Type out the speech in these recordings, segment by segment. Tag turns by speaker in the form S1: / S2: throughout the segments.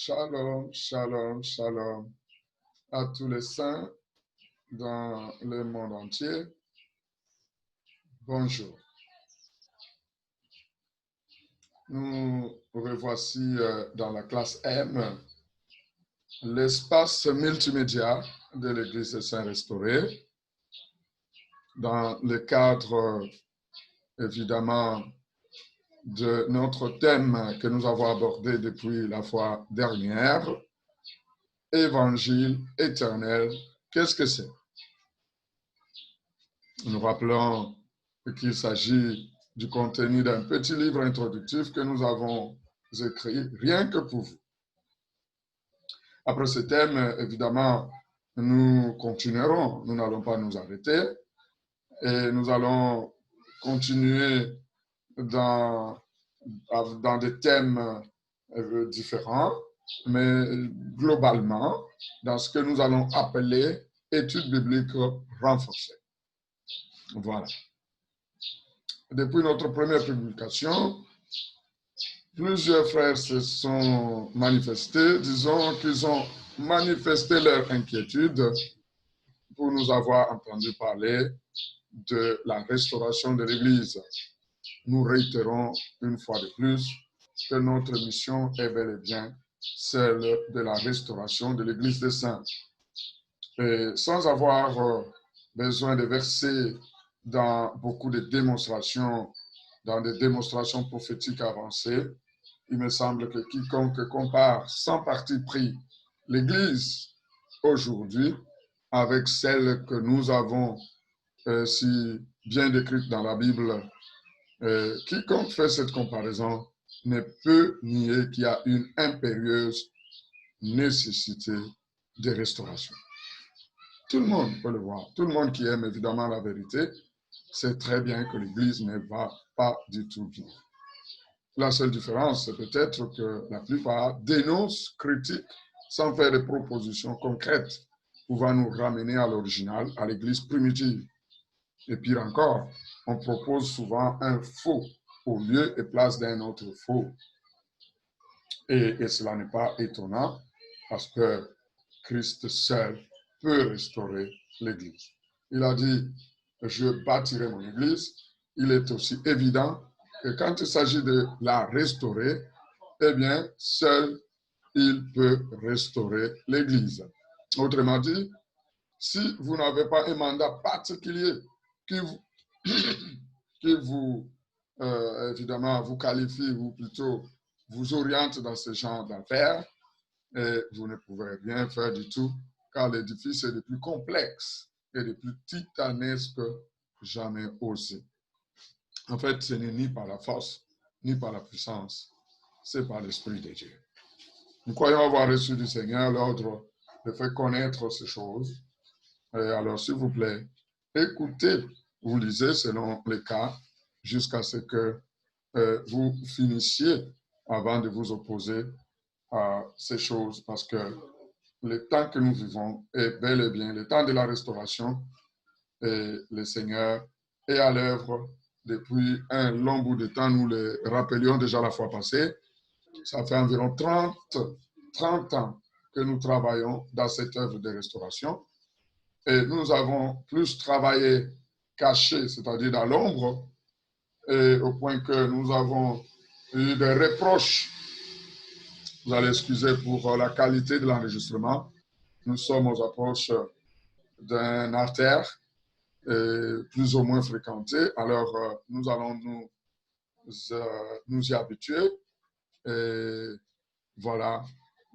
S1: Shalom, shalom, shalom à tous les saints dans le monde entier. Bonjour. Nous revoici dans la classe M, l'espace multimédia de l'Église des Saints Restaurés, dans le cadre évidemment de notre thème que nous avons abordé depuis la fois dernière, Évangile éternel, qu'est-ce que c'est? Nous rappelons qu'il s'agit du contenu d'un petit livre introductif que nous avons écrit rien que pour vous. Après ce thème, évidemment, nous continuerons, nous n'allons pas nous arrêter et nous allons continuer dans des thèmes différents, mais globalement, dans ce que nous allons appeler études bibliques renforcées. Voilà. Depuis notre première publication, plusieurs frères se sont manifestés, disons qu'ils ont manifesté leur inquiétude pour nous avoir entendu parler de la restauration de l'Église. Nous réitérons une fois de plus que notre mission est bel et bien celle de la restauration de l'Église des saints. Et sans avoir besoin de verser dans beaucoup de démonstrations, dans des démonstrations prophétiques avancées, il me semble que quiconque compare sans parti pris l'Église aujourd'hui avec celle que nous avons si bien décrite dans la Bible, quiconque fait cette comparaison ne peut nier qu'il y a une impérieuse nécessité de restauration. Tout le monde peut le voir. Tout le monde qui aime évidemment la vérité sait très bien que l'Église ne va pas du tout bien. La seule différence, c'est peut-être que la plupart dénoncent, critiquent, sans faire de propositions concrètes pouvant nous ramener à l'original, à l'Église primitive. Et pire encore, on propose souvent un faux au lieu et place d'un autre faux. Et cela n'est pas étonnant parce que Christ seul peut restaurer l'Église. Il a dit, je bâtirai mon Église. Il est aussi évident que quand il s'agit de la restaurer, eh bien, seul il peut restaurer l'Église. Autrement dit, si vous n'avez pas un mandat particulier qui vous évidemment, vous qualifie ou plutôt vous oriente dans ce genre d'affaires, et vous ne pouvez rien faire du tout, car l'édifice est le plus complexe et le plus titanesque jamais osé. En fait, ce n'est ni par la force, ni par la puissance, c'est par l'Esprit de Dieu. Nous croyons avoir reçu du Seigneur l'ordre de faire connaître ces choses. Et alors, s'il vous plaît, écoutez, vous lisez selon les cas, jusqu'à ce que vous finissiez avant de vous opposer à ces choses, parce que le temps que nous vivons est bel et bien le temps de la restauration, et le Seigneur est à l'œuvre depuis un long bout de temps. Nous le rappelions déjà la fois passée. Ça fait environ 30 ans que nous travaillons dans cette œuvre de restauration. Et nous avons plus travaillé caché, c'est-à-dire dans l'ombre, et au point que nous avons eu des reproches. Vous allez excuser pour la qualité de l'enregistrement. Nous sommes aux approches d'une artère plus ou moins fréquentée. Alors, nous allons nous y habituer. Et voilà,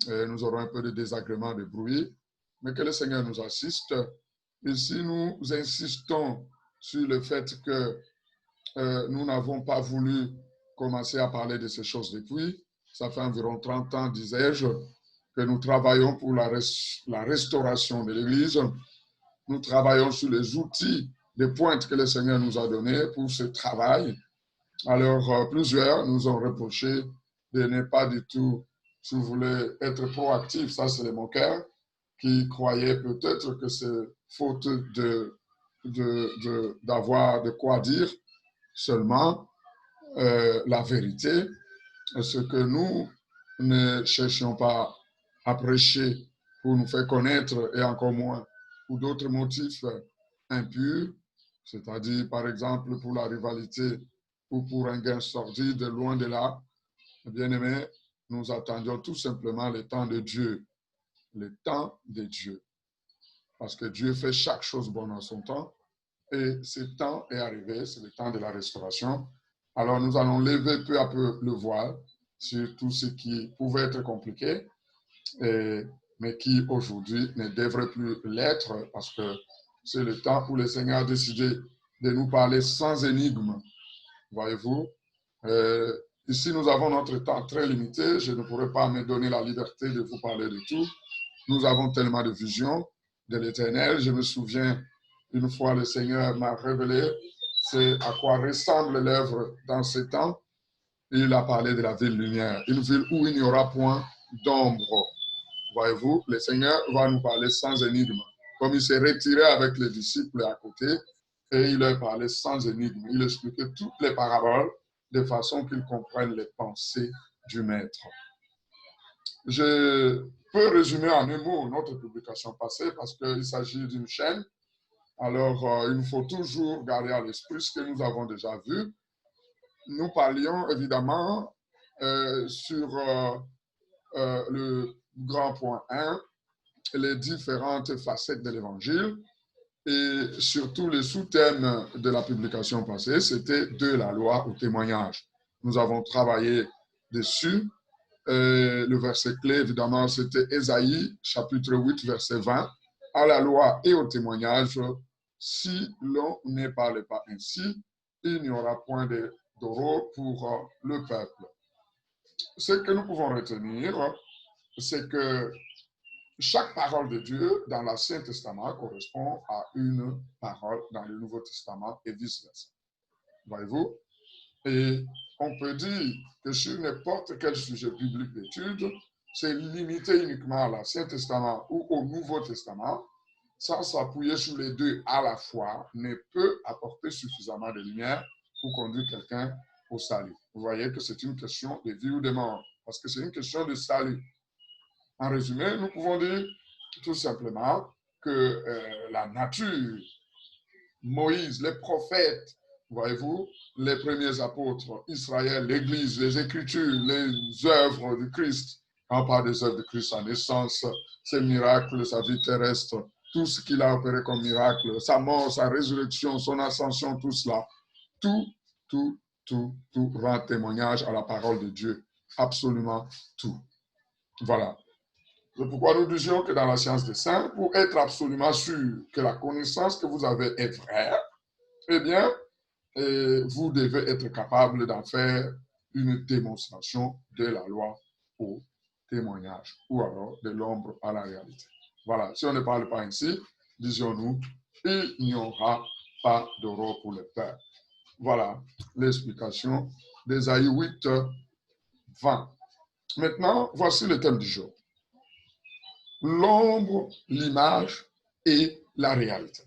S1: nous aurons un peu de désagrément de bruit, mais que le Seigneur nous assiste. Et si nous insistons sur le fait que nous n'avons pas voulu commencer à parler de ces choses depuis, ça fait environ 30 ans, disais-je, que nous travaillons pour la restauration de l'Église. Nous travaillons sur les outils de pointe que le Seigneur nous a donnés pour ce travail. Alors, plusieurs nous ont reproché de ne pas du tout, si vous voulez, être proactifs. Ça, c'est les moqueurs qui croyaient peut-être que c'est faute d'avoir de quoi dire seulement la vérité, ce que nous ne cherchions pas à prêcher pour nous faire connaître et encore moins pour d'autres motifs impurs, c'est-à-dire par exemple pour la rivalité ou pour un gain sordide, loin de là. Bien-aimés, nous attendions tout simplement le temps de Dieu, le temps de Dieu, parce que Dieu fait chaque chose bonne en son temps. Et ce temps est arrivé, c'est le temps de la restauration. Alors nous allons lever peu à peu le voile sur tout ce qui pouvait être compliqué, mais qui aujourd'hui ne devrait plus l'être parce que c'est le temps où le Seigneur a décidé de nous parler sans énigme. Voyez-vous, ici nous avons notre temps très limité, je ne pourrais pas me donner la liberté de vous parler de tout. Nous avons tellement de visions de l'Éternel. Je me souviens, une fois le Seigneur m'a révélé c'est à quoi ressemble l'œuvre dans ces temps. Il a parlé de la ville lumière, une ville où il n'y aura point d'ombre. Voyez-vous, le Seigneur va nous parler sans énigme. Comme il s'est retiré avec les disciples à côté, et il leur parlait sans énigme. Il expliquait toutes les paraboles de façon qu'ils comprennent les pensées du Maître. Je peux résumer en un mot notre publication passée parce qu'il s'agit d'une chaîne. Alors, il nous faut toujours garder à l'esprit ce que nous avons déjà vu. Nous parlions évidemment sur le grand point 1, les différentes facettes de l'Évangile. Et surtout, le sous-thème de la publication passée, c'était de la loi au témoignage. Nous avons travaillé dessus. Le verset clé, évidemment, c'était Ésaïe, chapitre 8, verset 20. À la loi et au témoignage, si l'on ne parle pas ainsi, il n'y aura point d'euro pour le peuple. Ce que nous pouvons retenir, c'est que chaque parole de Dieu dans l'Ancien Testament correspond à une parole dans le Nouveau Testament et vice-versa. Voyez-vous? Et on peut dire que sur n'importe quel sujet biblique d'étude, c'est limité uniquement à l'Ancien Testament ou au Nouveau Testament, sans s'appuyer sur les deux à la fois, ne peut apporter suffisamment de lumière pour conduire quelqu'un au salut. Vous voyez que c'est une question de vie ou de mort, parce que c'est une question de salut. En résumé, nous pouvons dire tout simplement que la nature, Moïse, les prophètes, voyez-vous, les premiers apôtres, Israël, l'Église, les Écritures, les œuvres du Christ, quand on parle des œuvres de Christ, sa naissance, ses miracles, sa vie terrestre, tout ce qu'il a opéré comme miracle, sa mort, sa résurrection, son ascension, tout cela, tout rend témoignage à la parole de Dieu. Absolument tout. Voilà. C'est pourquoi nous disions que dans la science des saints, pour être absolument sûr que la connaissance que vous avez est vraie, eh bien, vous devez être capable d'en faire une démonstration de la loi au témoignage, ou alors de l'ombre à la réalité. Voilà, si on ne parle pas ainsi, disions-nous, il n'y aura pas d'euro pour le peuple. Voilà l'explication d'Ésaïe 8, 20. Maintenant, voici le thème du jour. L'ombre, l'image et la réalité.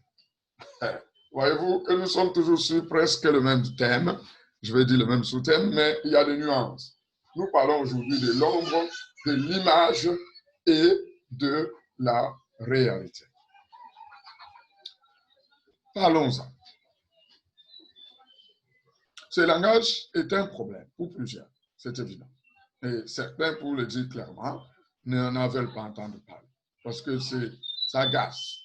S1: Voyez-vous que nous sommes toujours sur presque le même thème, je vais dire le même sous-thème, mais il y a des nuances. Nous parlons aujourd'hui de l'ombre, de l'image et de la réalité. Parlons-en. Ce langage est un problème pour plusieurs, c'est évident. Et certains, pour le dire clairement, n'en veulent pas entendre parler parce que ça agace.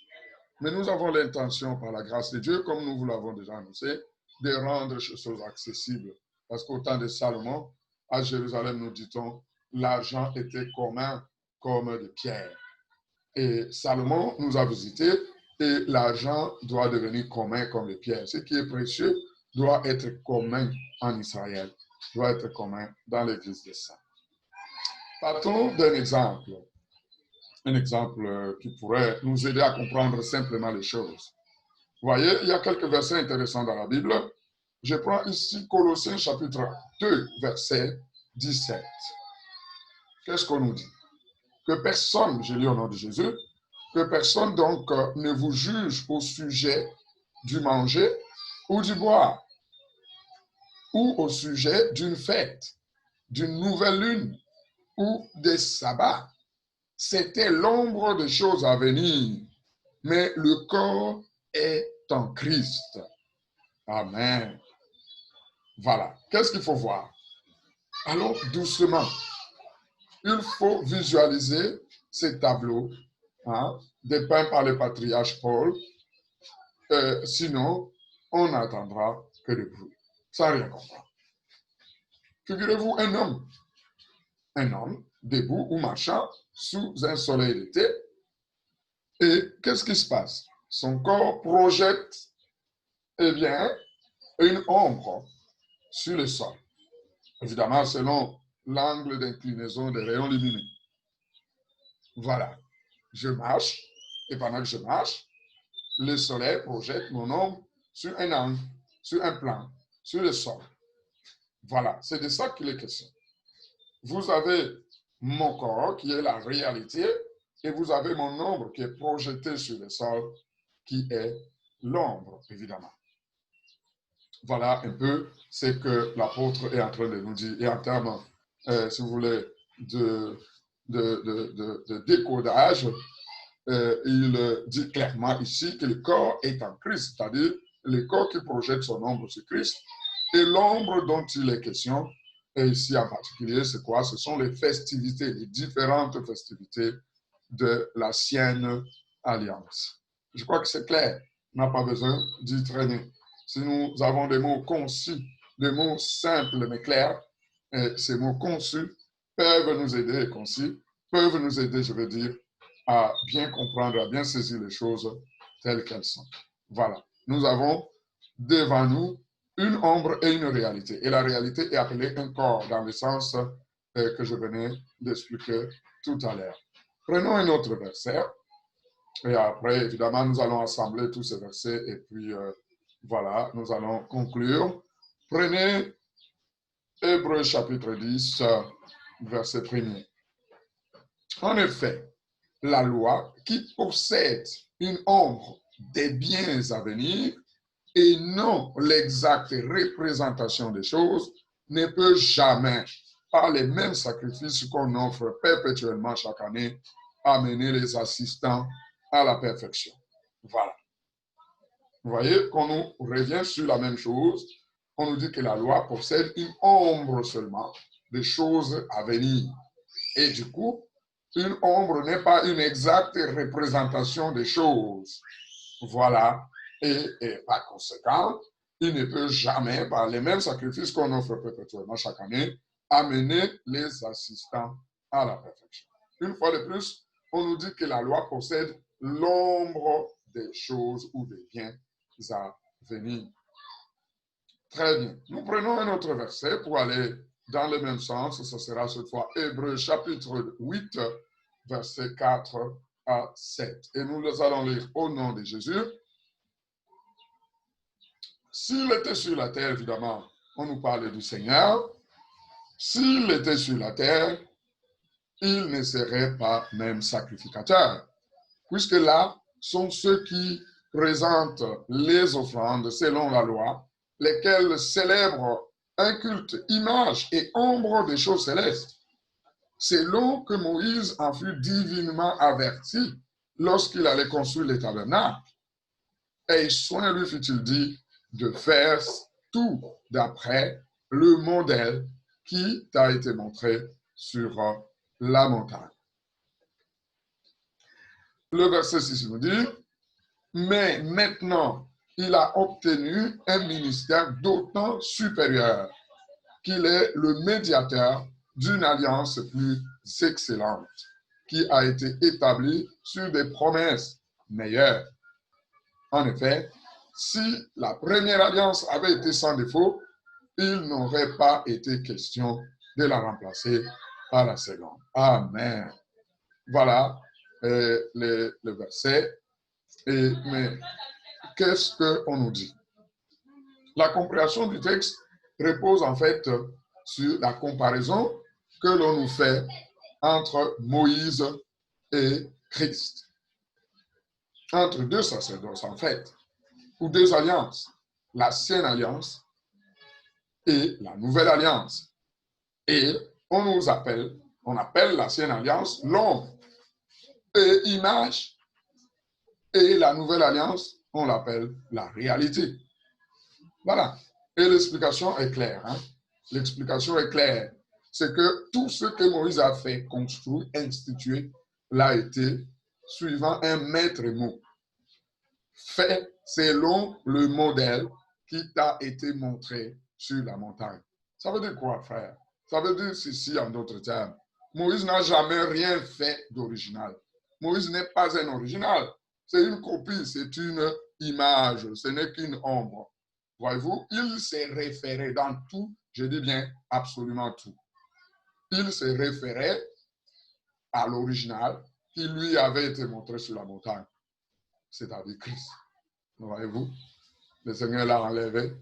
S1: Mais nous avons l'intention, par la grâce de Dieu, comme nous vous l'avons déjà annoncé, de rendre ces choses accessibles. Parce qu'au temps de Salomon, à Jérusalem, nous dit-on, l'argent était commun comme de pierre. Et Salomon nous a visités et l'argent doit devenir commun comme les pierres. Ce qui est précieux doit être commun en Israël, doit être commun dans l'Église des saints. Partons d'un exemple, un exemple qui pourrait nous aider à comprendre simplement les choses. Vous voyez, il y a quelques versets intéressants dans la Bible. Je prends ici Colossiens chapitre 2, verset 17. Qu'est-ce qu'on nous dit? Que personne, je lis au nom de Jésus, que personne donc ne vous juge au sujet du manger ou du boire, ou au sujet d'une fête, d'une nouvelle lune ou des sabbats. C'était l'ombre des choses à venir, mais le corps est en Christ. Amen. Voilà. Qu'est-ce qu'il faut voir? Allons doucement. Il faut visualiser ces tableaux dépeints par le patriarche Paul. Sinon, on n'attendra que le bruit, sans rien comprendre. Figurez-vous un homme debout ou marchant sous un soleil d'été. Et qu'est-ce qui se passe? Son corps projette, eh bien, une ombre sur le sol. Évidemment, selon l'angle d'inclinaison des rayons lumineux. Voilà. Je marche, et pendant que je marche, le soleil projette mon ombre sur un angle, sur un plan, sur le sol. Voilà, c'est de ça qu'il est question. Vous avez mon corps qui est la réalité et vous avez mon ombre qui est projetée sur le sol qui est l'ombre, évidemment. Voilà un peu ce que l'apôtre est en train de nous dire. Et en termes, si vous voulez, de décodage, il dit clairement ici que le corps est en Christ, c'est-à-dire le corps qui projette son ombre sur Christ. Et l'ombre dont il est question, et ici en particulier, c'est quoi? Ce sont les festivités, les différentes festivités de l'ancienne alliance. Je crois que c'est clair. On n'a pas besoin d'y traîner. Si nous avons des mots concis, des mots simples mais clairs, ces mots conçus peuvent nous aider, et concis, peuvent nous aider, je veux dire, à bien comprendre, à bien saisir les choses telles qu'elles sont. Voilà. Nous avons devant nous une ombre et une réalité. Et la réalité est appelée un corps, dans le sens que je venais d'expliquer tout à l'heure. Prenons un autre verset. Et après, évidemment, nous allons assembler tous ces versets et puis, voilà, nous allons conclure. Prenez Hébreux chapitre 10, verset 1er. En effet, la loi qui possède une ombre des biens à venir et non l'exacte représentation des choses ne peut jamais, par les mêmes sacrifices qu'on offre perpétuellement chaque année, amener les assistants à la perfection. Voilà. Vous voyez qu'on nous revient sur la même chose. On nous dit que la loi possède une ombre seulement des choses à venir. Et du coup, une ombre n'est pas une exacte représentation des choses. Voilà. Et par conséquent, il ne peut jamais, par les mêmes sacrifices qu'on offre perpétuellement chaque année, amener les assistants à la perfection. Une fois de plus, on nous dit que la loi possède l'ombre des choses ou des biens à venir. Très bien. Nous prenons un autre verset pour aller dans le même sens. Ce sera cette fois Hébreux chapitre 8, verset 4 à 7. Et nous les allons lire au nom de Jésus. S'il était sur la terre, évidemment, on nous parle du Seigneur. S'il était sur la terre, il ne serait pas même sacrificateur. Puisque là sont ceux qui présentent les offrandes selon la loi, lesquelles célèbrent un culte, image et ombre des choses célestes, selon que Moïse en fut divinement averti lorsqu'il allait construire les tabernacles. Et soin lui fit-il dire de faire tout d'après le modèle qui t'a été montré sur la montagne. Le verset 6 nous dit, Mais maintenant, il a obtenu un ministère d'autant supérieur qu'il est le médiateur d'une alliance plus excellente qui a été établie sur des promesses meilleures. En effet, si la première alliance avait été sans défaut, il n'aurait pas été question de la remplacer par la seconde. Amen. Voilà le verset. Mais qu'est-ce qu'on nous dit? La compréhension du texte repose en fait sur la comparaison que l'on nous fait entre Moïse et Christ. Entre deux sacerdoces en fait, ou deux alliances, l'ancienne alliance et la nouvelle alliance. Et on appelle l'ancienne alliance l'ombre et image, et la nouvelle alliance, on l'appelle la réalité. Voilà. Et l'explication est claire. L'explication est claire. C'est que tout ce que Moïse a fait, construit, institué, l'a été suivant un maître mot. Fait selon le modèle qui t'a été montré sur la montagne. Ça veut dire quoi, frère? Ça veut dire ceci en d'autres termes. Moïse n'a jamais rien fait d'original. Moïse n'est pas un original. C'est une copie, c'est une image, ce n'est qu'une ombre. Voyez-vous, il s'est référé dans tout, je dis bien absolument tout. Il s'est référé à l'original qui lui avait été montré sur la montagne, c'est-à-dire Christ. Voyez-vous, le Seigneur l'a enlevé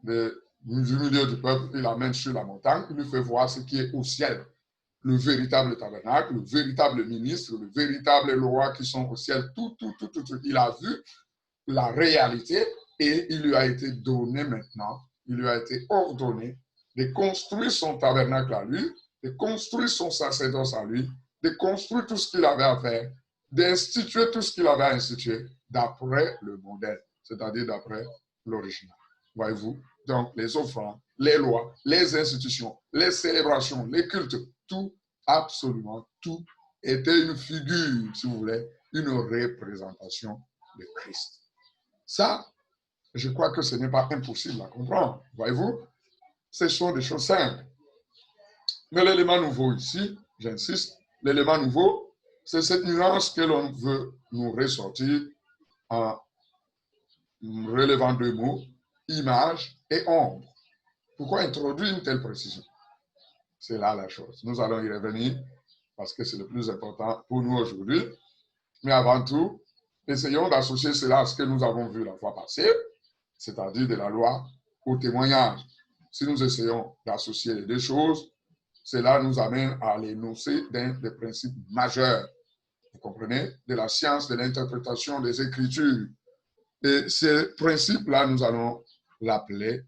S1: du milieu du peuple, il l'amène sur la montagne, il lui fait voir ce qui est au ciel. Le véritable tabernacle, le véritable ministre, le véritable loi qui sont au ciel, tout. Il a vu la réalité et il lui a été donné maintenant, il lui a été ordonné de construire son tabernacle à lui, de construire son sacerdoce à lui, de construire tout ce qu'il avait à faire, d'instituer tout ce qu'il avait à instituer d'après le modèle, c'est-à-dire d'après l'original. Voyez-vous? Donc, les offrandes, les lois, les institutions, les célébrations, les cultes, tout, absolument tout, était une figure, si vous voulez, une représentation de Christ. Ça, je crois que ce n'est pas impossible à comprendre. Voyez-vous? Ce sont des choses simples. Mais l'élément nouveau ici, j'insiste, l'élément nouveau, c'est cette nuance que l'on veut nous ressortir en relevant deux mots, image et ombre. Pourquoi introduire une telle précision? C'est là la chose. Nous allons y revenir parce que c'est le plus important pour nous aujourd'hui. Mais avant tout, essayons d'associer cela à ce que nous avons vu la fois passée, c'est-à-dire de la loi au témoignage. Si nous essayons d'associer les deux choses, cela nous amène à l'énoncé d'un des principes majeurs, vous comprenez, de la science de l'interprétation des Écritures. Et ces principes-là, nous allons l'appeler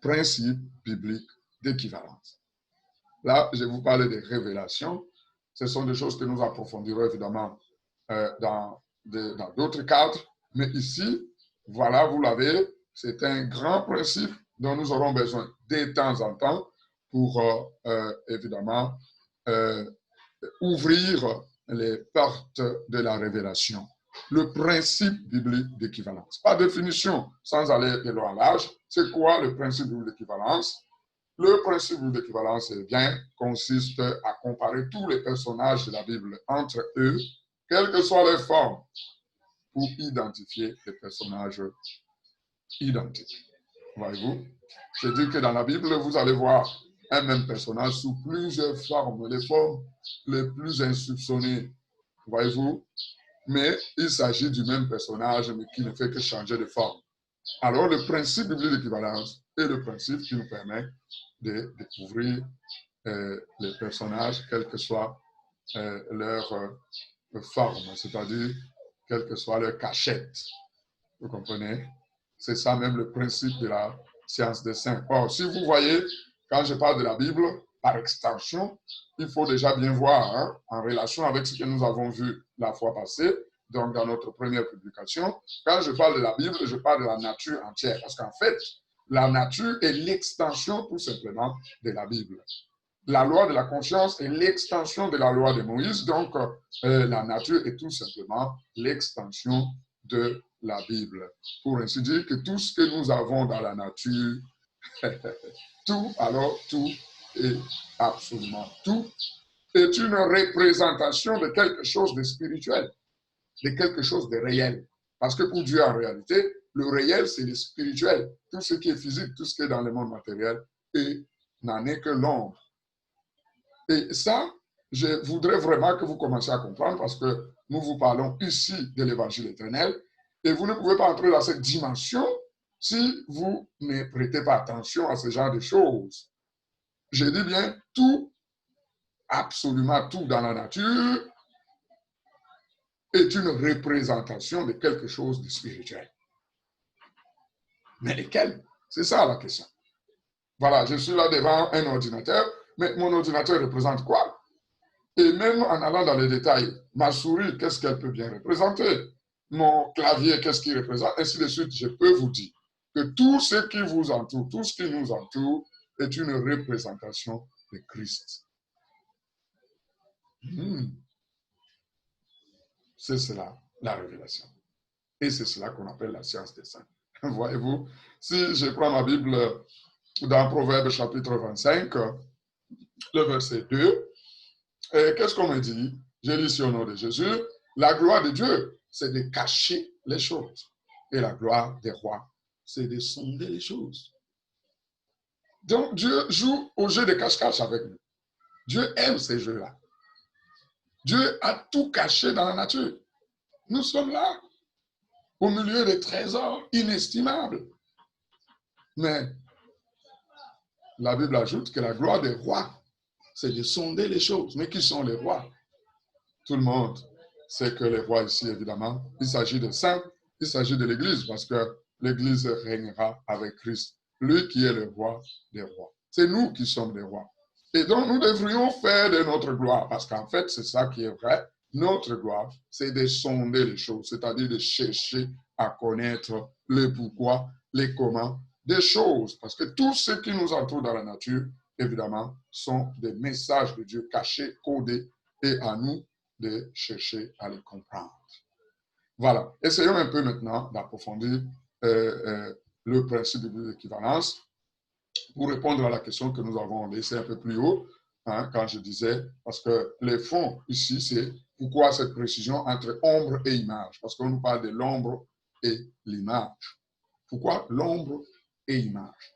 S1: principe biblique d'équivalence. Là, je vous parle des révélations. Ce sont des choses que nous approfondirons évidemment dans d'autres cadres. Mais ici, voilà, vous l'avez, c'est un grand principe dont nous aurons besoin de temps en temps pour évidemment ouvrir les portes de la révélation. Le principe biblique d'équivalence. Par définition, sans aller de loin à large, c'est quoi le principe biblique d'équivalence? Le principe biblique d'équivalence, eh bien, consiste à comparer tous les personnages de la Bible entre eux, quelles que soient les formes, pour identifier les personnages identiques. Voyez-vous? C'est-à-dire que dans la Bible, vous allez voir un même personnage sous plusieurs formes, les formes les plus insoupçonnées. Voyez-vous? Mais il s'agit du même personnage, mais qui ne fait que changer de forme. Alors, le principe biblique d'équivalence est le principe qui nous permet de découvrir les personnages, quelle que soit leur forme, c'est-à-dire quelle que soit leur cachette. Vous comprenez? C'est ça même le principe de la science des saints. Or, si vous voyez, quand je parle de la Bible, par extension, il faut déjà bien voir, en relation avec ce que nous avons vu la fois passée, donc dans notre première publication, quand je parle de la Bible, je parle de la nature entière. Parce qu'en fait, la nature est l'extension tout simplement de la Bible. La loi de la conscience est l'extension de la loi de Moïse, donc la nature est tout simplement l'extension de la Bible. Pour ainsi dire que tout ce que nous avons dans la nature, tout, alors tout et absolument tout, est une représentation de quelque chose de spirituel, de quelque chose de réel. Parce que pour Dieu, en réalité, le réel, c'est le spirituel. Tout ce qui est physique, tout ce qui est dans le monde matériel, et n'en est que l'ombre. Et ça, je voudrais vraiment que vous commenciez à comprendre parce que nous vous parlons ici de l'évangile éternel et vous ne pouvez pas entrer dans cette dimension si vous ne prêtez pas attention à ce genre de choses. Je dis bien tout, absolument tout dans la nature est une représentation de quelque chose de spirituel. Mais lesquels? C'est ça la question. Voilà, je suis là devant un ordinateur, mais mon ordinateur représente quoi? Et même en allant dans les détails, ma souris, qu'est-ce qu'elle peut bien représenter? Mon clavier, qu'est-ce qu'il représente? Ainsi de suite, je peux vous dire que tout ce qui vous entoure, tout ce qui nous entoure est une représentation de Christ. C'est cela, la révélation. Et c'est cela qu'on appelle la science des saints. Voyez-vous, si je prends ma Bible dans Proverbes chapitre 25, le verset 2, qu'est-ce qu'on me dit? Je lis ici au nom de Jésus. La gloire de Dieu, c'est de cacher les choses. Et la gloire des rois, c'est de sonder les choses. Donc Dieu joue au jeu de cache-cache avec nous. Dieu aime ces jeux-là. Dieu a tout caché dans la nature. Nous sommes là, au milieu de trésors inestimables. Mais la Bible ajoute que la gloire des rois, c'est de sonder les choses. Mais qui sont les rois? Tout le monde sait que les rois ici, évidemment, il s'agit de saints, il s'agit de l'Église, parce que l'Église régnera avec Christ, lui qui est le roi des rois. C'est nous qui sommes les rois. Et donc, nous devrions faire de notre gloire, parce qu'en fait, c'est ça qui est vrai. Notre gloire, c'est de sonder les choses, c'est-à-dire de chercher à connaître le pourquoi, les comment des choses. Parce que tout ce qui nous entoure dans la nature, évidemment, sont des messages de Dieu cachés, codés, et à nous de chercher à les comprendre. Voilà. Essayons un peu maintenant d'approfondir le principe de l'équivalence pour répondre à la question que nous avons laissée un peu plus haut, quand je disais, parce que le fond ici, c'est pourquoi cette précision entre ombre et image, parce qu'on nous parle de l'ombre et l'image. Pourquoi l'ombre et image?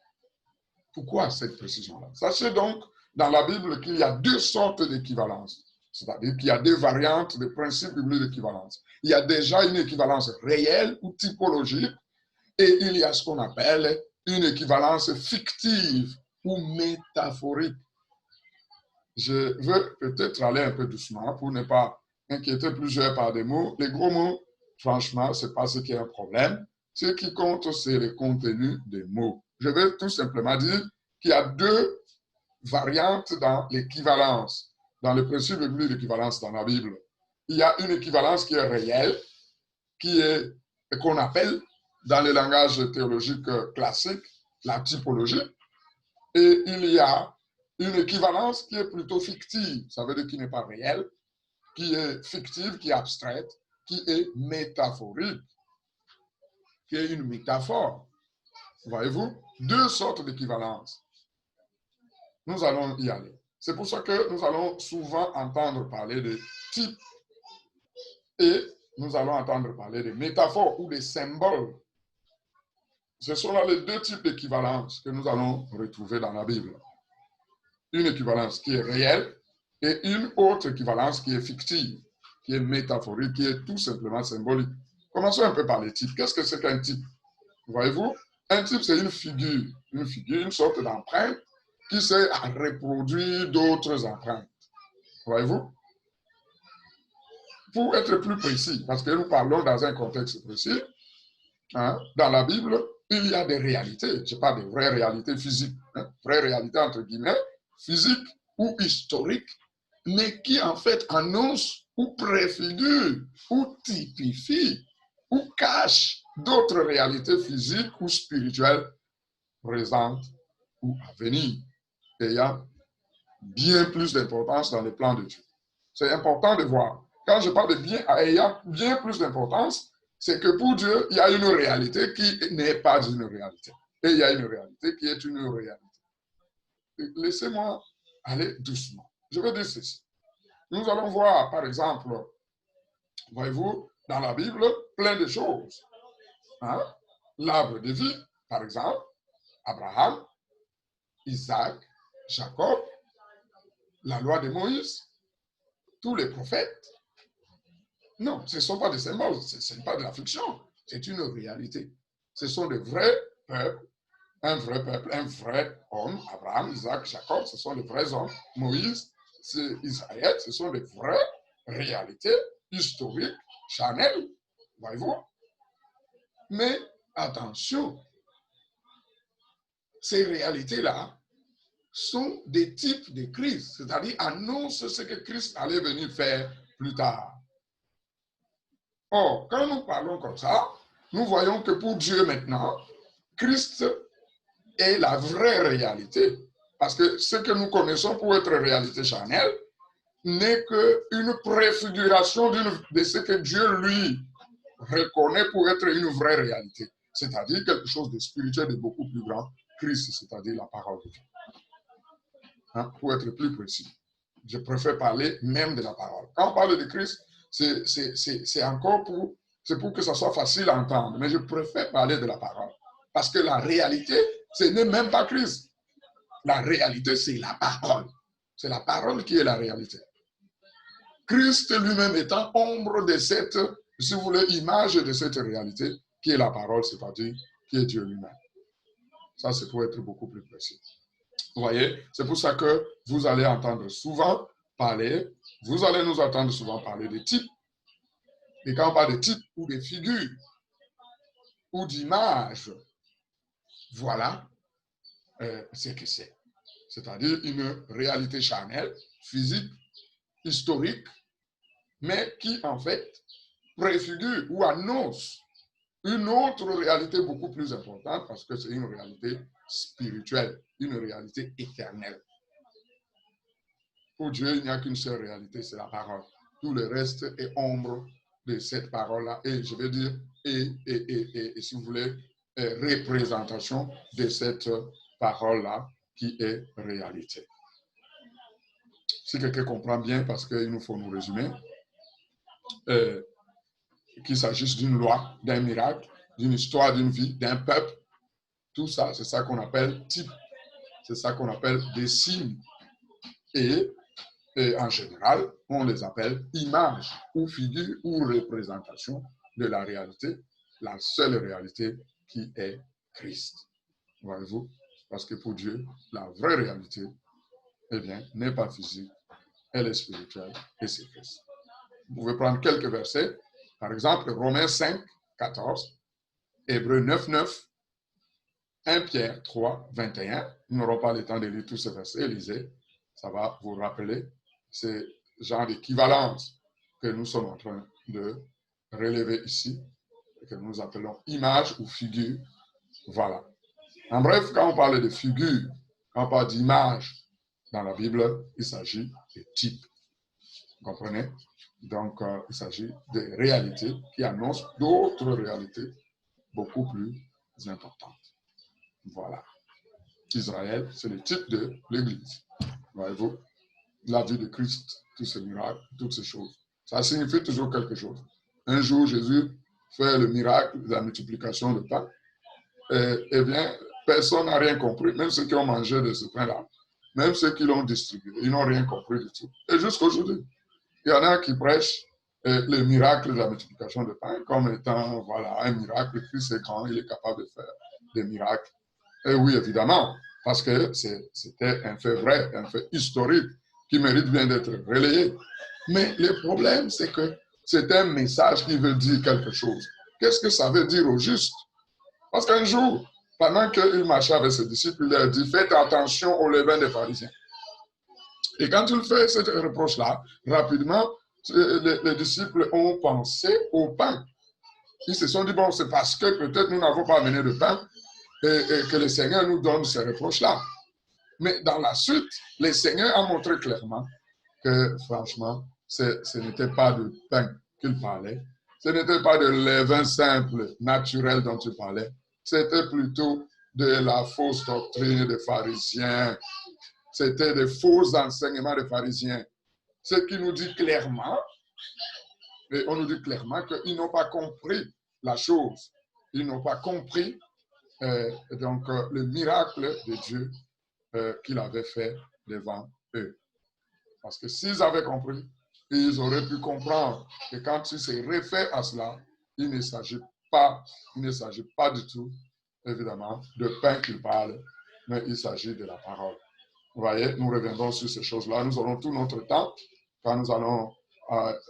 S1: Pourquoi cette précision-là? Sachez donc dans la Bible qu'il y a deux sortes d'équivalence. C'est-à-dire qu'il y a deux variantes de principes bibliques d'équivalence. Il y a déjà une équivalence réelle ou typologique et il y a ce qu'on appelle une équivalence fictive ou métaphorique. Je veux peut-être aller un peu doucement pour ne pas inquiéter plusieurs par des mots. Les gros mots, franchement, ce n'est pas ce qui est un problème. Ce qui compte, c'est le contenu des mots. Je veux tout simplement dire qu'il y a deux variantes dans l'équivalence, dans le principe biblique d'équivalence dans la Bible. Il y a une équivalence qui est réelle, qu'on appelle dans le langage théologique classique la typologie, et il y a une équivalence qui est plutôt fictive, ça veut dire qui n'est pas réelle, qui est fictive, qui est abstraite, qui est métaphorique, qui est une métaphore. Voyez-vous, deux sortes d'équivalence. Nous allons y aller. C'est pour ça que nous allons souvent entendre parler de types et nous allons entendre parler de métaphores ou de symboles. Ce sont là les deux types d'équivalence que nous allons retrouver dans la Bible. Une équivalence qui est réelle et une autre équivalence qui est fictive, qui est métaphorique, qui est tout simplement symbolique. Commençons un peu par les types. Qu'est-ce que c'est qu'un type? Voyez-vous, un type, c'est une figure, une sorte d'empreinte qui sert à reproduire d'autres empreintes. Voyez-vous? Pour être plus précis, parce que nous parlons dans un contexte précis, dans la Bible, il y a des réalités. Je parle de vraies réalités physiques, vraies réalités entre guillemets, physiques ou historiques, mais qui en fait annoncent ou préfigurent ou typifient ou cachent d'autres réalités physiques ou spirituelles présentes ou à venir, ayant bien plus d'importance dans les plans de Dieu. C'est important de voir. Quand je parle de bien, ayant bien plus d'importance, c'est que pour Dieu, il y a une réalité qui n'est pas une réalité. Et il y a une réalité qui est une réalité. Laissez-moi aller doucement. Je veux dire ceci. Nous allons voir, par exemple, voyez-vous, dans la Bible, plein de choses. Hein? L'arbre de vie, par exemple, Abraham, Isaac, Jacob, la loi de Moïse, tous les prophètes. Non, ce ne sont pas des symboles, ce n'est pas de la fiction, c'est une réalité. Ce sont des vrais peuples, un vrai homme, Abraham, Isaac, Jacob, ce sont des vrais hommes. Moïse, Israël, ce sont des vraies réalités historiques, charnelles, voyez-vous. Mais attention, ces réalités-là sont des types de Christ, c'est-à-dire annoncent ce que Christ allait venir faire plus tard. Or, quand nous parlons comme ça, nous voyons que pour Dieu maintenant, Christ est la vraie réalité. Parce que ce que nous connaissons pour être réalité charnelle n'est qu'une préfiguration de ce que Dieu, lui, reconnaît pour être une vraie réalité. C'est-à-dire quelque chose de spirituel, de beaucoup plus grand, Christ, c'est-à-dire la parole de Dieu. Hein, pour être plus précis. Je préfère parler même de la parole. Quand on parle de Christ, c'est encore pour que ça soit facile à entendre. Mais je préfère parler de la parole. Parce que la réalité, ce n'est même pas Christ. La réalité, c'est la parole. C'est la parole qui est la réalité. Christ lui-même étant ombre de cette, si vous voulez, image de cette réalité, qui est la parole, c'est-à-dire qui est Dieu lui-même. Ça, c'est pour être beaucoup plus précis. Vous voyez, c'est pour ça que vous allez entendre souvent parler, vous allez nous entendre souvent parler de types. Et quand on parle de types ou de figures ou d'images, voilà ce que c'est. C'est-à-dire une réalité charnelle, physique, historique, mais qui en fait préfigure ou annonce une autre réalité beaucoup plus importante parce que c'est une réalité spirituelle, une réalité éternelle. Pour Dieu, il n'y a qu'une seule réalité, c'est la parole. Tout le reste est ombre de cette parole-là. Et je vais dire, et si vous voulez, représentation de cette parole-là qui est réalité. Si quelqu'un comprend bien, parce qu'il nous faut nous résumer, qu'il s'agisse d'une loi, d'un miracle, d'une histoire, d'une vie, d'un peuple, tout ça, c'est ça qu'on appelle type. C'est ça qu'on appelle des signes. Et en général, on les appelle images ou figures ou représentations de la réalité, la seule réalité qui est Christ. Voyez-vous? Parce que pour Dieu, la vraie réalité, eh bien, n'est pas physique, elle est spirituelle et c'est Christ. Vous pouvez prendre quelques versets. Par exemple, Romains 5, 14, Hébreux 9, 9, 1 Pierre 3, 21. Nous n'aurons pas le temps de lire tous ces versets, lisez. Ça va vous rappeler ce genre d'équivalence que nous sommes en train de relever ici, que nous appelons image ou figure. Voilà. En bref, quand on parle de figure, quand on parle d'image dans la Bible, il s'agit de types. Vous comprenez? Donc, il s'agit de réalités qui annoncent d'autres réalités beaucoup plus importantes. Voilà. Israël, c'est le type de l'Église. Voyez-vous? La vie de Christ, tous ces miracles, toutes ces choses. Ça signifie toujours quelque chose. Un jour, Jésus fait le miracle de la multiplication de pain. Eh bien, personne n'a rien compris, même ceux qui ont mangé de ce pain-là, même ceux qui l'ont distribué, ils n'ont rien compris du tout. Et jusqu'aujourd'hui, il y en a qui prêchent le miracle de la multiplication de pain comme étant, voilà, un miracle. Christ est grand, il est capable de faire des miracles. Et oui, évidemment, parce que c'était un fait vrai, un fait historique qui mérite bien d'être relayé. Mais le problème, c'est que c'est un message qui veut dire quelque chose. Qu'est-ce que ça veut dire au juste? Parce qu'un jour, pendant qu'il marchait avec ses disciples, il leur dit, faites attention au levain des pharisiens. Et quand il fait cette reproche-là, rapidement, les disciples ont pensé au pain. Ils se sont dit, bon, c'est parce que peut-être nous n'avons pas amené de pain et que le Seigneur nous donne ces reproches-là. Mais dans la suite, le Seigneur a montré clairement que, franchement, ce n'était pas de pain qu'il parlait, Ce n'était pas de levain simple, naturel dont tu parlais. C'était plutôt de la fausse doctrine des pharisiens. C'était des faux enseignements des pharisiens. Ce qui nous dit clairement, et on nous dit clairement qu'ils n'ont pas compris la chose. Ils n'ont pas compris le miracle de Dieu qu'il avait fait devant eux. Parce que s'ils avaient compris, ils auraient pu comprendre que quand il se réfère à cela, il ne s'agit pas du tout, évidemment, de pain qu'il parle, mais il s'agit de la parole. Vous voyez, nous reviendrons sur ces choses-là. Nous aurons tout notre temps quand nous allons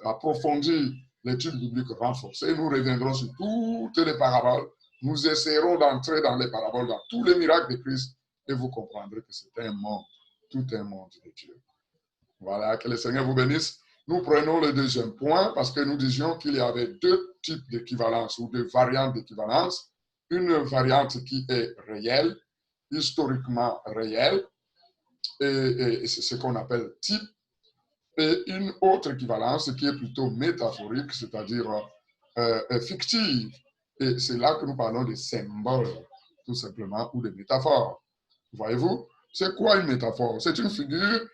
S1: approfondir l'étude biblique renforcée. Nous reviendrons sur toutes les paraboles. Nous essaierons d'entrer dans les paraboles, dans tous les miracles de Christ, et vous comprendrez que c'est un monde, tout un monde de Dieu. Voilà, que le Seigneur vous bénisse. Nous prenons le deuxième point parce que nous disions qu'il y avait deux types d'équivalence ou deux variantes d'équivalence. Une variante qui est réelle, historiquement réelle, et c'est ce qu'on appelle type, et une autre équivalence qui est plutôt métaphorique, c'est-à-dire fictive. Et c'est là que nous parlons de symboles, tout simplement, ou de métaphores. Voyez-vous, c'est quoi une métaphore? C'est une figure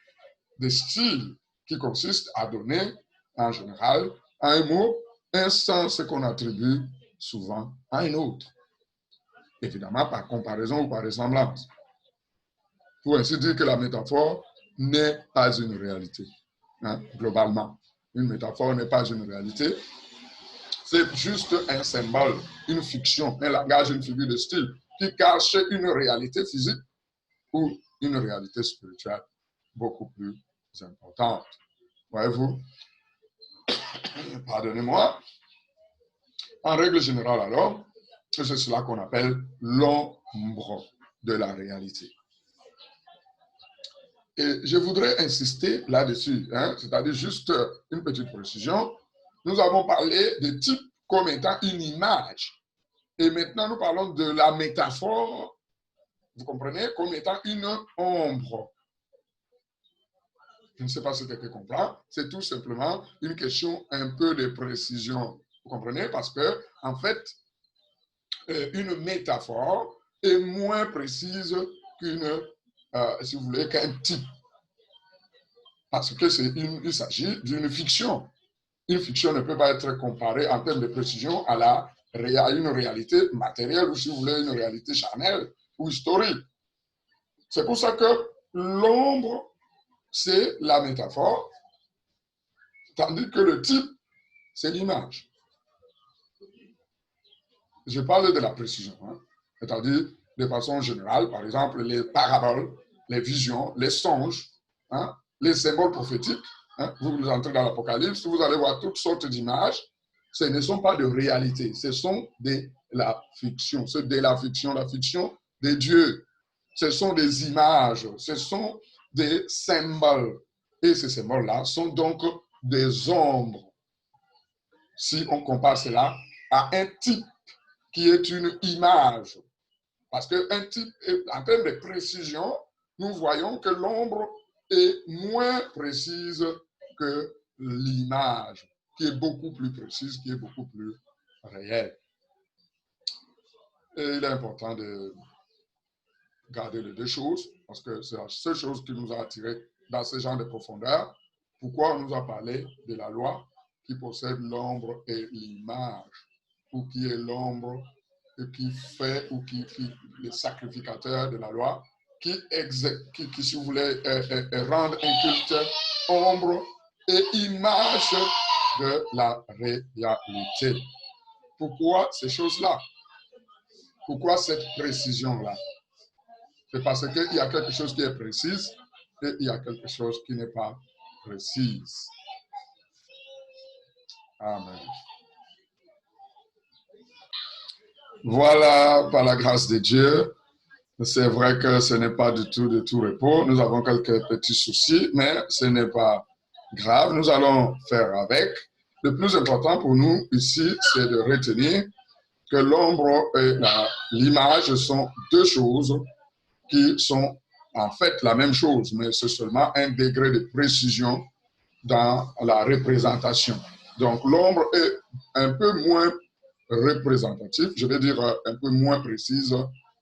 S1: de style qui consiste à donner, en général, à un mot, un sens qu'on attribue souvent à un autre. Évidemment, par comparaison ou par ressemblance. Pour ainsi dire que la métaphore n'est pas une réalité, globalement. Une métaphore n'est pas une réalité. C'est juste un symbole, une fiction, un langage, une figure de style qui cache une réalité physique ou une réalité spirituelle beaucoup plus importante. Voyez-vous? Pardonnez-moi. En règle générale, alors, c'est cela qu'on appelle l'ombre de la réalité. Et je voudrais insister là-dessus, c'est-à-dire juste une petite précision. Nous avons parlé de type comme étant une image. Et maintenant, nous parlons de la métaphore, vous comprenez, comme étant une ombre. Je ne sais pas si quelqu'un comprend. C'est tout simplement une question un peu de précision. Vous comprenez? Parce que, en fait, une métaphore est moins précise qu'une, si vous voulez, qu'un type. Parce que il s'agit d'une fiction. Une fiction ne peut pas être comparée en termes de précision à une réalité matérielle ou, si vous voulez, une réalité charnelle ou historique. C'est pour ça que l'ombre, c'est la métaphore, tandis que le type, c'est l'image. Je parle de la précision, c'est-à-dire de façon générale, par exemple, les paraboles, les visions, les songes, les symboles prophétiques. Vous entrez dans l'Apocalypse, vous allez voir toutes sortes d'images. Ce ne sont pas de réalité, ce sont de la fiction. C'est de la fiction de Dieu. Ce sont des images, ce sont des symboles. Et ces symboles-là sont donc des ombres. Si on compare cela à un type qui est une image. Parce qu'un type, en termes de précision, nous voyons que l'ombre est moins précise que l'image, qui est beaucoup plus précise, qui est beaucoup plus réelle. Et il est important de garder les deux choses, parce que c'est la seule chose qui nous a attirés dans ce genre de profondeur. Pourquoi on nous a parlé de la loi qui possède l'ombre et l'image, ou qui est l'ombre qui fait, ou qui les sacrificateurs de la loi, qui si vous voulez, rendent un culte ombre et image de la réalité. Pourquoi ces choses-là? Pourquoi cette précision-là? C'est parce qu'il y a quelque chose qui est précise et il y a quelque chose qui n'est pas précise. Amen. Voilà, par la grâce de Dieu, c'est vrai que ce n'est pas du tout de tout repos. Nous avons quelques petits soucis, mais ce n'est pas grave. Nous allons faire avec. Le plus important pour nous ici, c'est de retenir que l'ombre et l'image sont deux choses qui sont en fait la même chose, mais c'est seulement un degré de précision dans la représentation. Donc, l'ombre est un peu moins représentative, je vais dire un peu moins précise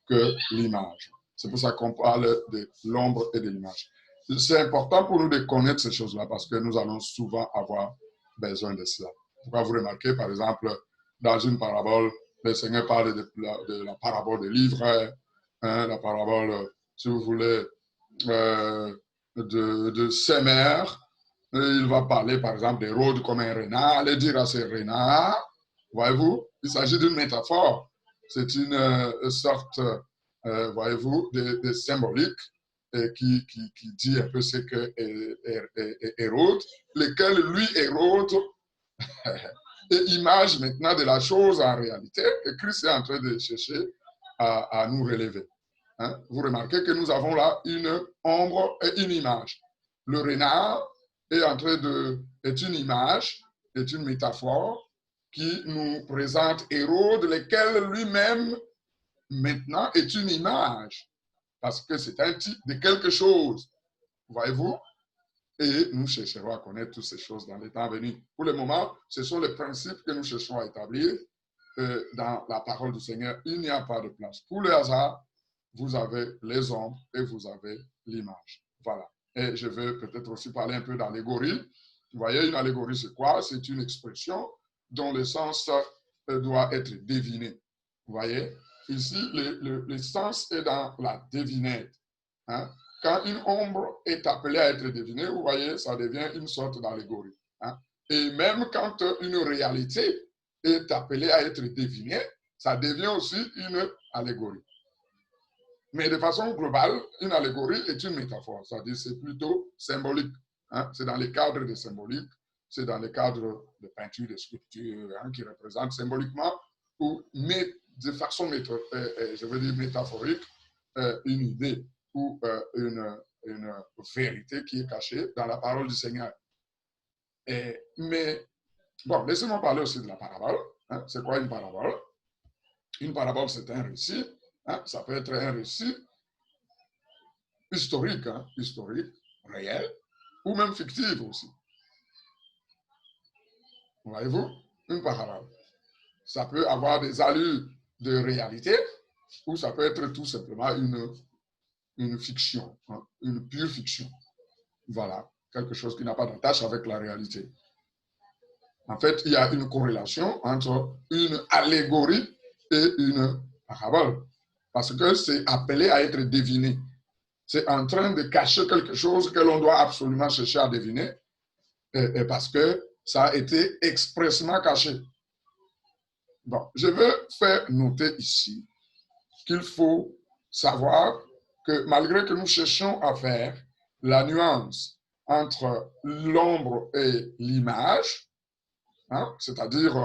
S1: que l'image. C'est pour ça qu'on parle de l'ombre et de l'image. C'est important pour nous de connaître ces choses-là parce que nous allons souvent avoir besoin de cela. Pourquoi vous remarquez, par exemple, dans une parabole, le Seigneur parle de la parabole de l'ivraie, hein, la parabole, si vous voulez, de Sémère. Il va parler, par exemple, des rôdes comme un renard, et dire à ces renards, voyez-vous, il s'agit d'une métaphore. C'est une sorte, voyez-vous, de symbolique qui dit un peu ce que Hérode, lequel lui, Hérode, est image maintenant de la chose en réalité que Christ est en train de chercher à nous relever. Hein? Vous remarquez que nous avons là une ombre et une image. Le renard est une image, est une métaphore qui nous présente Hérode, lequel lui-même maintenant est une image, parce que c'est un type de quelque chose. Voyez-vous? Et nous chercherons à connaître toutes ces choses dans les temps à venir. Pour le moment, ce sont les principes que nous cherchons à établir dans la parole du Seigneur. Il n'y a pas de place. Pour le hasard, vous avez les ombres et vous avez l'image. Voilà. Et je vais peut-être aussi parler un peu d'allégorie. Vous voyez, une allégorie, c'est quoi? C'est une expression dont le sens doit être deviné. Vous voyez? Ici, le sens est dans la devinette. Hein? Quand une ombre est appelée à être devinée, vous voyez, ça devient une sorte d'allégorie. Hein? Et même quand une réalité est appelée à être devinée, ça devient aussi une allégorie. Mais de façon globale, une allégorie est une métaphore, c'est-à-dire c'est plutôt symbolique. Hein? C'est dans les cadres de symbolique, c'est dans les cadres de peinture, de sculpture, hein, qui représentent symboliquement ou de façon, je veux dire métaphorique, une idée ou une vérité qui est cachée dans la parole du Seigneur. Mais, bon, laissez-moi parler aussi de la parabole. Hein? C'est quoi une parabole? Une parabole, c'est un récit. Hein? Ça peut être un récit historique, hein? Historique, réel, ou même fictif aussi. Voyez-vous? Une parabole. Ça peut avoir des allures de réalité, ou ça peut être tout simplement une fiction, hein? Une pure fiction. Voilà, quelque chose qui n'a pas d'attache avec la réalité. En fait, il y a une corrélation entre une allégorie et une parabole, parce que c'est appelé à être deviné. C'est en train de cacher quelque chose que l'on doit absolument chercher à deviner, et parce que ça a été expressément caché. Bon, je veux faire noter ici qu'il faut savoir que malgré que nous cherchons à faire la nuance entre l'ombre et l'image, hein, c'est-à-dire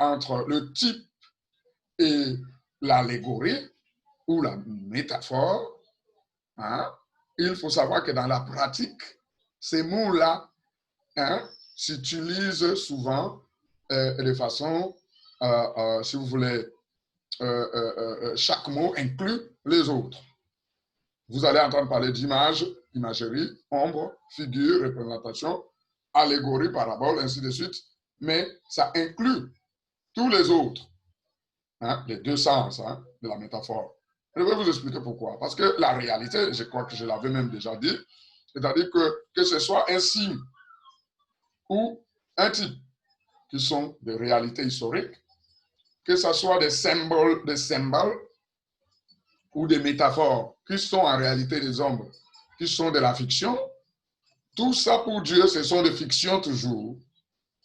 S1: entre le type et l'allégorie ou la métaphore, hein, il faut savoir que dans la pratique, ces mots-là, hein, s'utilisent souvent de façon, si vous voulez, chaque mot inclut les autres. Vous allez entendre parler d'image, imagerie, ombre, figure, représentation, allégorie, parabole, ainsi de suite, mais ça inclut tous les autres, hein, les deux sens, hein, de la métaphore. Je vais vous expliquer pourquoi. Parce que la réalité, je crois que je l'avais même déjà dit, c'est-à-dire que ce soit un signe ou un type qui sont des réalités historiques, que ce soit des symboles ou des métaphores qui sont en réalité des ombres, qui sont de la fiction, tout ça pour Dieu, ce sont des fictions toujours,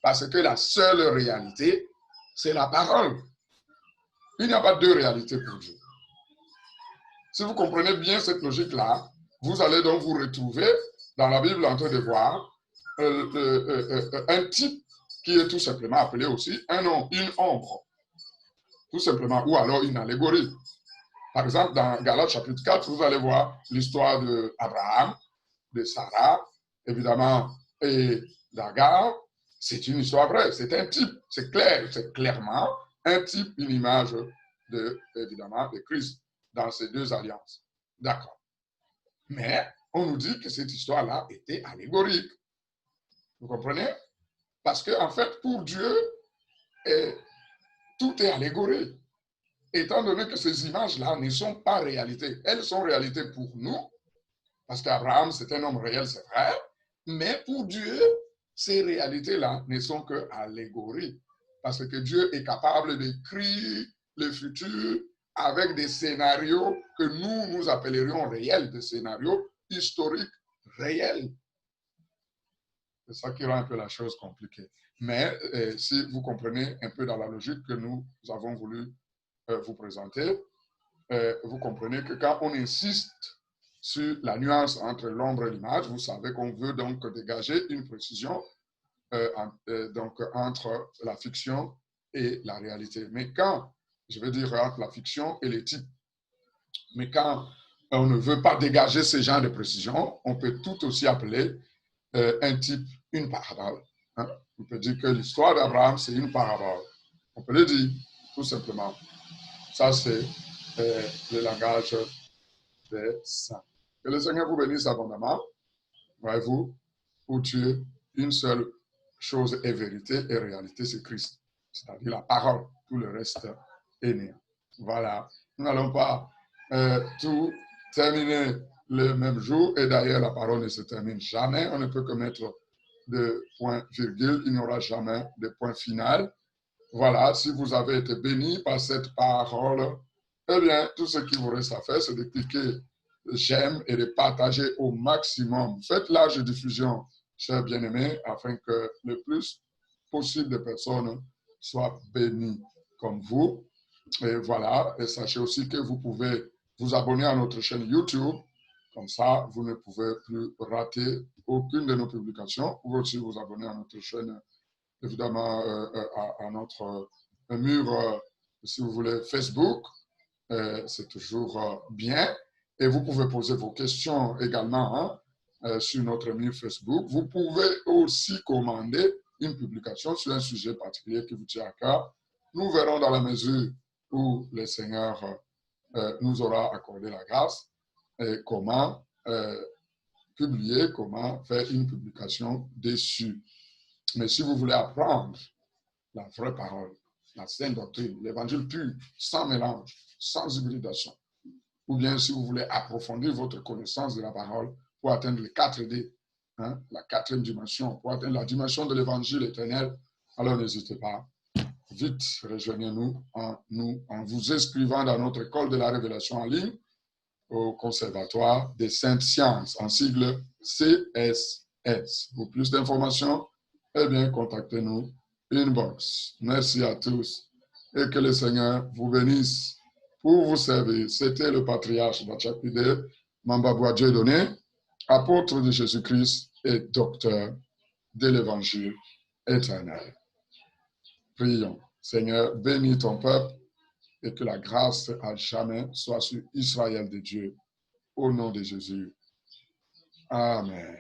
S1: parce que la seule réalité, c'est la parole. Il n'y a pas deux réalités pour Dieu. Si vous comprenez bien cette logique-là, vous allez donc vous retrouver dans la Bible en train de voir un type qui est tout simplement appelé aussi un nom, une ombre, tout simplement, ou alors une allégorie. Par exemple, dans Galates chapitre 4, vous allez voir l'histoire d'Abraham, de Sarah, évidemment, et d'Agar. C'est une histoire vraie, c'est un type, c'est clair, c'est clairement un type, une image évidemment, de Christ dans ces deux alliances. D'accord. Mais on nous dit que cette histoire-là était allégorique. Vous comprenez? Parce qu'en fait, pour Dieu, tout est allégorie. Étant donné que ces images-là ne sont pas réalité, elles sont réalité pour nous, parce qu'Abraham, c'est un homme réel, c'est vrai, mais pour Dieu, ces réalités-là ne sont que allégories. Parce que Dieu est capable d'écrire le futur avec des scénarios que nous appellerions réels, des scénarios historiques réels. C'est ça qui rend un peu la chose compliquée. Mais si vous comprenez un peu dans la logique que nous avons voulu vous présenter, vous comprenez que quand on insiste sur la nuance entre l'ombre et l'image, vous savez qu'on veut donc dégager une précision donc entre la fiction et la réalité. Mais quand, je veux dire entre la fiction et les types, mais quand on ne veut pas dégager ce genre de précision, on peut tout aussi appeler un type une parabole. Hein? On peut dire que l'histoire d'Abraham, c'est une parabole. On peut le dire, tout simplement. Ça, c'est le langage des saints. Que le Seigneur vous bénisse abondamment. Voyez-vous, pour Dieu, une seule chose est vérité et réalité, c'est Christ. C'est-à-dire la parole. Tout le reste est néant. Voilà. Nous n'allons pas tout terminer le même jour. Et d'ailleurs, la parole ne se termine jamais. On ne peut que mettre de point virgule. Il n'y aura jamais de point final. Voilà. Si vous avez été bénis par cette parole, eh bien, tout ce qui vous reste à faire, c'est de cliquer j'aime et de partager au maximum. Faites large diffusion, chers bien-aimés, afin que le plus possible de personnes soient bénies comme vous. Et voilà, et sachez aussi que vous pouvez vous abonner à notre chaîne YouTube. Comme ça, vous ne pouvez plus rater aucune de nos publications. Vous pouvez aussi vous abonner à notre chaîne, évidemment, à notre mur, si vous voulez, Facebook. C'est toujours bien. Et vous pouvez poser vos questions également sur notre mur Facebook. Vous pouvez aussi commander une publication sur un sujet particulier qui vous tient à cœur. Nous verrons dans la mesure où le Seigneur nous aura accordé la grâce comment publier, comment faire une publication dessus. Mais si vous voulez apprendre la vraie parole, la sainte doctrine, l'évangile pur, sans mélange, sans hybridation, ou bien si vous voulez approfondir votre connaissance de la parole pour atteindre les 4D, hein, la 4e dimension, pour atteindre la dimension de l'évangile éternel, alors n'hésitez pas. Vite, rejoignez-nous en vous inscrivant dans notre école de la révélation en ligne au Conservatoire des Saintes Sciences, en sigle CSS. Pour plus d'informations, eh bien, contactez-nous inbox. Merci à tous et que le Seigneur vous bénisse pour vous servir. C'était le patriarche Bachapide Mambabwa Dieudonné, apôtre de Jésus-Christ et docteur de l'évangile éternel. Prions. Seigneur, bénis ton peuple et que la grâce à jamais soit sur Israël de Dieu. Au nom de Jésus. Amen.